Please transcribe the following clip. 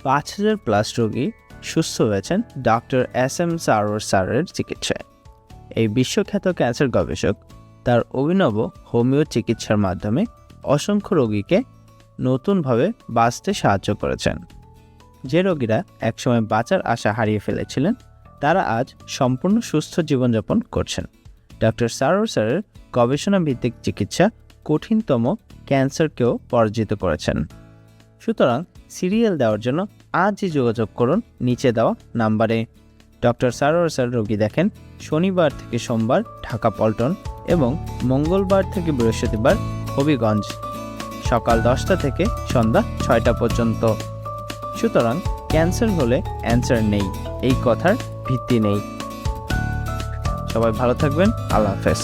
5,000+ রোগী সুস্থ হয়েছেন ডক্টর SM সারোয়ার স্যারের চিকিৎসায়। এই বিশ্বখ্যাত ক্যান্সার গবেষক তার অভিনব হোমিও চিকিৎসার মাধ্যমে অসংখ্য রোগীকে নতুনভাবে বাঁচতে সাহায্য করেছেন। যে রোগীরা একসময় বাঁচার আশা হারিয়ে ফেলেছিলেন তারা আজ সম্পূর্ণ সুস্থ জীবনযাপন করছেন। ডক্টর সারোয়ার স্যারের গবেষণাভিত্তিক চিকিৎসা কঠিনতম ক্যান্সারকেও পরাজিত করেছেন। সুতরাং সিরিয়াল দেওয়ার জন্য আজই যোগাযোগ করুন নিচে দেওয়া নাম্বারে। ডক্টর সারোয়ার স্যার রোগী দেখেন শনিবার থেকে সোমবার ঢাকা পল্টন এবং মঙ্গলবার থেকে বৃহস্পতিবার হবিগঞ্জ, সকাল 10টা থেকে সন্ধ্যা 6টা পর্যন্ত। সুতরাং ক্যান্সার হলে অ্যান্সার নেই, এই কথার ভিত্তি নেই। সবাই ভালো থাকবেন। আল্লাহ হাফেজ।